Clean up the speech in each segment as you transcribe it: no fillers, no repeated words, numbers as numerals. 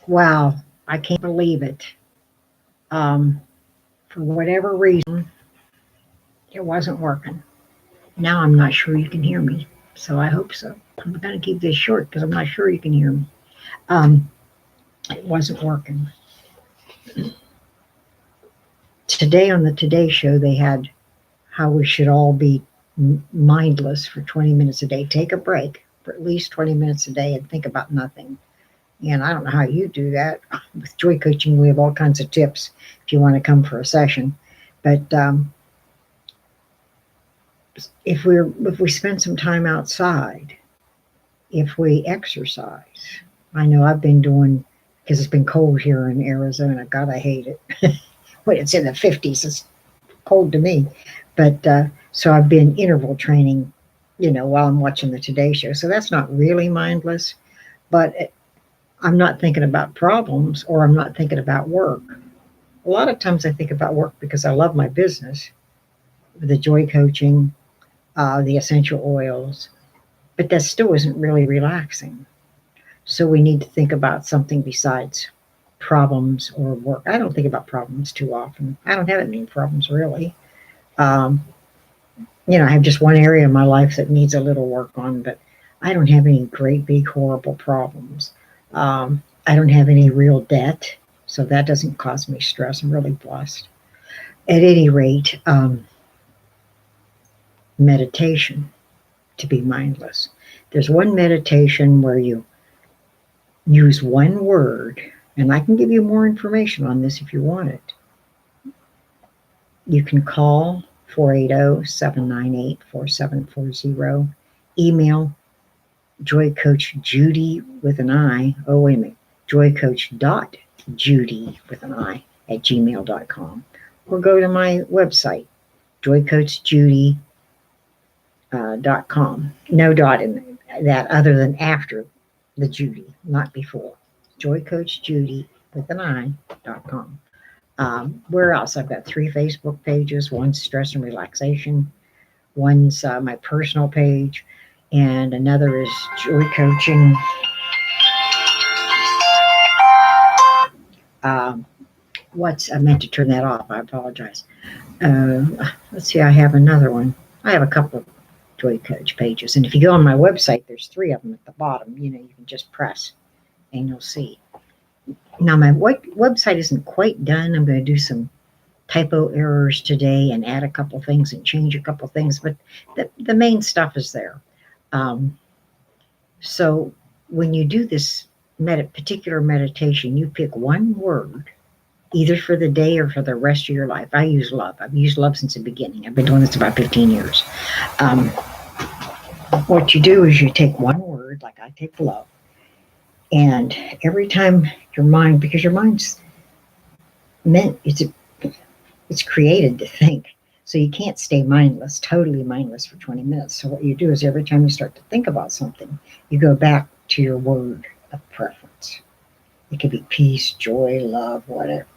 Wow, I can't believe it. Um, for whatever reason, it wasn't working. Now I'm not sure you can hear me, so I hope so. I'm going to keep this short because I'm not sure you can hear me. Um, it wasn't working. Today on the Today Show, they had how we should all be mindless for 20 minutes a day. Take a break for at least 20 minutes a day and think about nothing. And I don't know how you do that. With Joy Coaching, we have all kinds of tips if you want to come for a session. But if we spend some time outside, if we exercise, I know I've been doing because it's been cold here in Arizona. God, I hate it. When it's in the 50s, it's cold to me. But so I've been interval training, while I'm watching the Today Show. So that's not really mindless, but I'm not thinking about problems or I'm not thinking about work. A lot of times I think about work because I love my business, the Joy Coaching, the essential oils, but that still isn't really relaxing. So we need to think about something besides problems or work. I don't think about problems too often. I don't have any problems really. Um, I have just one area in my life that needs a little work on, but I don't have any great, big, horrible problems. I don't have any real debt, so that doesn't cause me stress. I'm really blessed. At any rate, meditation to be mindless. There's one meditation where you use one word, and I can give you more information on this if you want it. You can call 480-798-4740. Email Joy Coach Judy with an I. Oh, wait a minute. Joycoach.judy with an I at gmail.com. Or go to my website, joycoachjudy.com. No dot in that other than after the Judy, not before. Joycoachjudy with an I.com. Where else? I've got 3 Facebook pages. One's stress and relaxation. One's my personal page. And another is Joy Coaching. I meant to turn that off. I apologize. Let's see. I have another one. I have a couple of Joy Coach pages. And if you go on my website, there's 3 of them at the bottom. You can just press and you'll see. Now, my website isn't quite done. I'm going to do some typo errors today and add a couple things and change a couple things, but the main stuff is there. So when you do this particular meditation, you pick one word, either for the day or for the rest of your life. I use love. I've used love since the beginning. I've been doing this about 15 years. What you do is you take one word, like I take love, and every time because your mind's meant, it's created to think. So you can't stay mindless, totally mindless for 20 minutes. So what you do is every time you start to think about something, you go back to your word of preference. It could be peace, joy, love, whatever.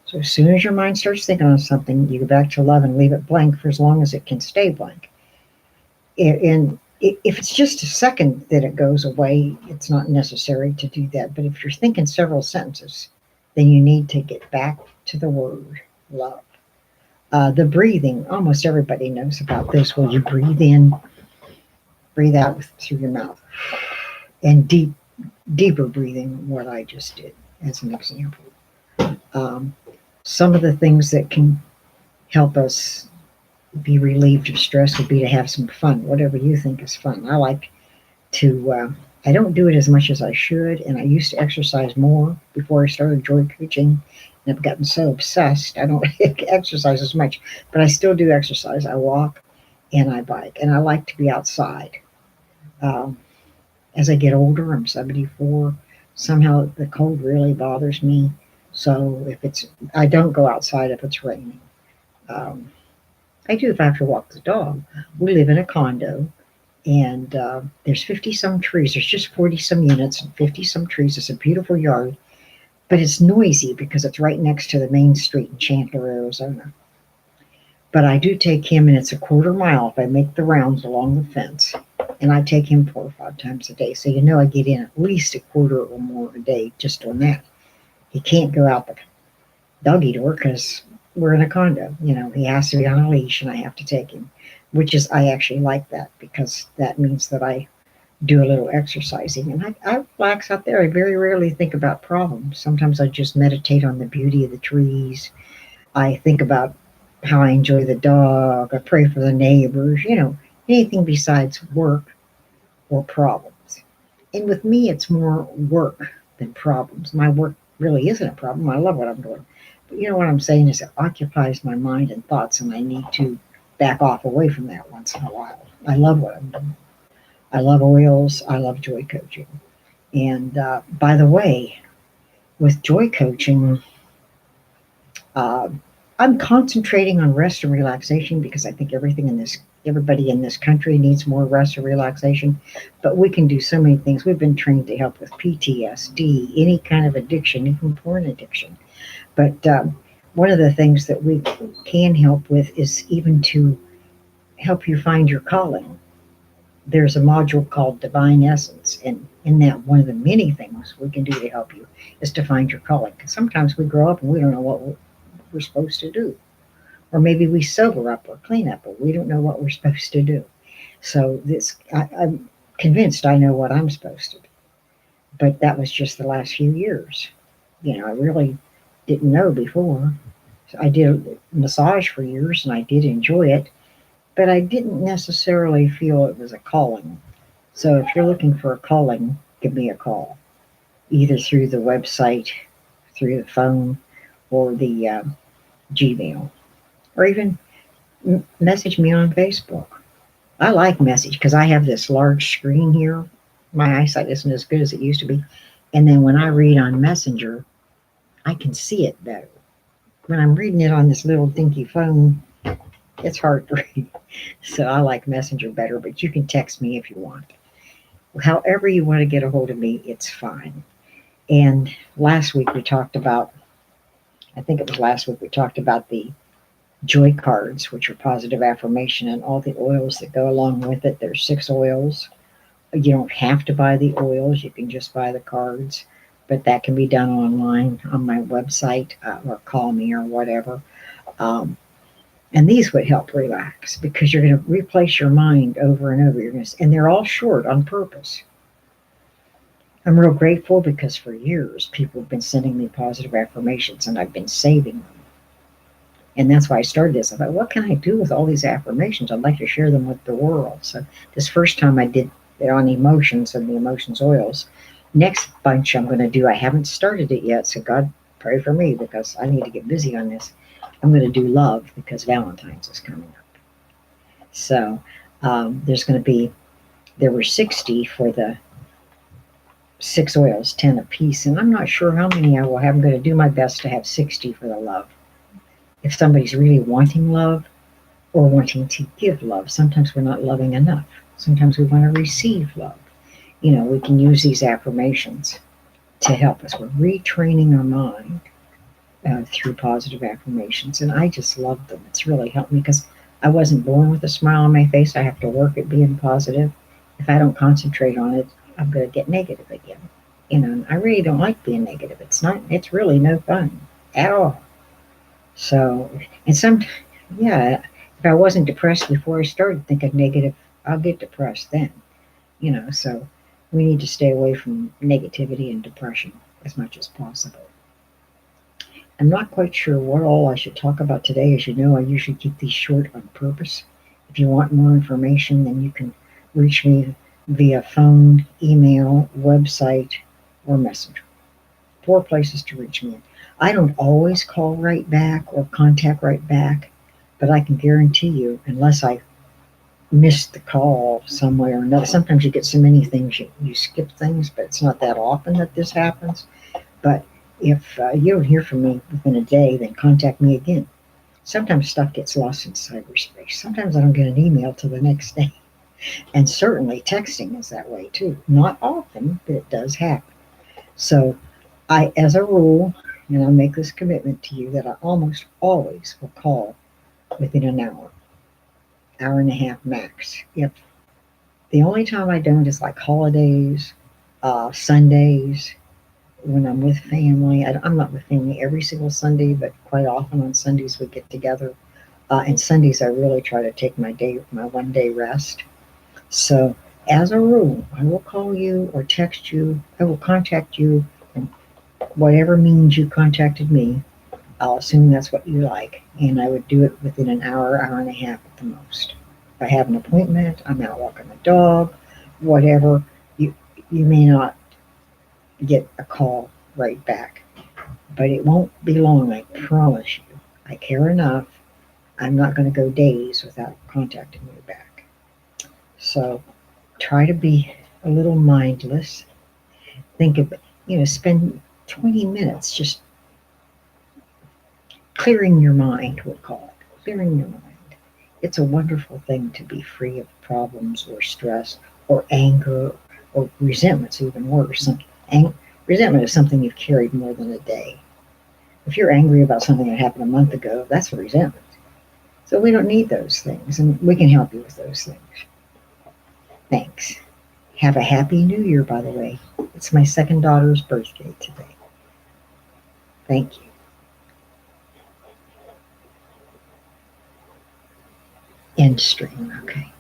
So as soon as your mind starts thinking on something, you go back to love and leave it blank for as long as it can stay blank. And if it's just a second that it goes away, it's not necessary to do that. But if you're thinking several sentences, then you need to get back to the word love. The breathing, almost everybody knows about this, where you breathe in, breathe out through your mouth. And deeper breathing, what I just did as an example. Some of the things that can help us be relieved of stress would be to have some fun, whatever you think is fun. I like to, I don't do it as much as I should, and I used to exercise more before I started Joy Coaching, and I've gotten so obsessed, I don't exercise as much, but I still do exercise. I walk and I bike, and I like to be outside. As I get older, I'm 74, somehow the cold really bothers me, so I don't go outside if it's raining. I do if I have to walk the dog. We live in a condo, and there's 50-some trees. There's just 40-some units and 50-some trees. It's a beautiful yard, but it's noisy because it's right next to the main street in Chandler, Arizona. But I do take him, and it's a quarter mile if I make the rounds along the fence, and I take him 4 or 5 times a day. So I get in at least a quarter or more a day just on that. He can't go out the doggy door because we're in a condo. He has to be on a leash and I have to take him, which is, I actually like that because that means that I do a little exercising and I relax out there. I very rarely think about problems. Sometimes I just meditate on the beauty of the trees. I think about how I enjoy the dog. I pray for the neighbors, anything besides work or problems. And with me, it's more work than problems. My work really isn't a problem. I love what I'm doing. But you know what I'm saying is it occupies my mind and thoughts, and I need to back off away from that once in a while. I love what I'm doing. I love oils. I love joy coaching. And by the way, with joy coaching, uh, I'm concentrating on rest and relaxation because I think everybody in this country needs more rest and relaxation. But we can do so many things. We've been trained to help with PTSD, any kind of addiction, even porn addiction. But one of the things that we can help with is even to help you find your calling. There's a module called Divine Essence, and in that, one of the many things we can do to help you is to find your calling. Because sometimes we grow up and we don't know what we're supposed to do. Or maybe we sober up or clean up, but we don't know what we're supposed to do. So I'm convinced I know what I'm supposed to do. But that was just the last few years. I really didn't know before. So I did massage for years and I did enjoy it, but I didn't necessarily feel it was a calling. So if you're looking for a calling, give me a call, either through the website, through the phone, or the Gmail, or even message me on Facebook. I like message because I have this large screen here. My eyesight isn't as good as it used to be. And then when I read on Messenger, I can see it better. When I'm reading it on this little dinky phone, it's hard to read. So I like Messenger better, but you can text me if you want. However you want to get a hold of me, it's fine. And last week we talked about, I think it was last week, we talked about the joy cards, which are positive affirmation, and all the oils that go along with it. There's 6 oils. You don't have to buy the oils, you can just buy the cards, but that can be done online on my website, or call me or whatever. Um, and these would help relax because you're going to replace your mind over and over. And they're all short on purpose. I'm real grateful because for years people have been sending me positive affirmations and I've been saving them. And that's why I started this. I thought, what can I do with all these affirmations? I'd like to share them with the world. So this first time I did it on emotions and the emotions oils. Next bunch I'm going to do, I haven't started it yet. So God, pray for me because I need to get busy on this. I'm going to do love because Valentine's is coming up. So there were 60 for the 6 oils, 10 apiece. And I'm not sure how many I will have. I'm going to do my best to have 60 for the love. If somebody's really wanting love or wanting to give love, sometimes we're not loving enough. Sometimes we want to receive love. We can use these affirmations to help us. We're retraining our mind through positive affirmations. And I just love them. It's really helped me because I wasn't born with a smile on my face. I have to work at being positive. If I don't concentrate on it, I'm going to get negative again. And I really don't like being negative. It's really no fun at all. So, and yeah, if I wasn't depressed before I started thinking negative, I'll get depressed then. So we need to stay away from negativity and depression as much as possible. I'm not quite sure what all I should talk about today. As you know, I usually keep these short on purpose. If you want more information, then you can reach me via phone, email, website, or messenger. 4 places to reach me. I don't always call right back or contact right back, but I can guarantee you, unless I missed the call some way or another, sometimes you get so many things, you skip things, but it's not that often that this happens. But if you don't hear from me within a day, then contact me again. Sometimes stuff gets lost in cyberspace. Sometimes I don't get an email till the next day. And certainly texting is that way too. Not often, but it does happen. So I, as a rule, and I'll make this commitment to you that I almost always will call within an hour and a half max. If the only time I don't is like holidays, Sundays, when I'm with family. I'm not with family every single Sunday, but quite often on Sundays we get together. And Sundays I really try to take my 1 day rest. So as a rule, I will call you or text you. I will contact you in whatever means you contacted me. I'll assume that's what you like, and I would do it within an hour, hour and a half at the most. If I have an appointment, I'm out walking the dog, whatever, you you may not get a call right back, but it won't be long, I promise you. I care enough. I'm not going to go days without contacting you back. So try to be a little mindless. Think of, spend 20 minutes just clearing your mind, we'll call it, clearing your mind. It's a wonderful thing to be free of problems or stress or anger or resentment's even worse. Resentment is something you've carried more than a day. If you're angry about something that happened a month ago, that's a resentment. So we don't need those things, and we can help you with those things. Thanks. Have a happy new year, by the way. It's my second daughter's birthday today. Thank you. End stream. Okay.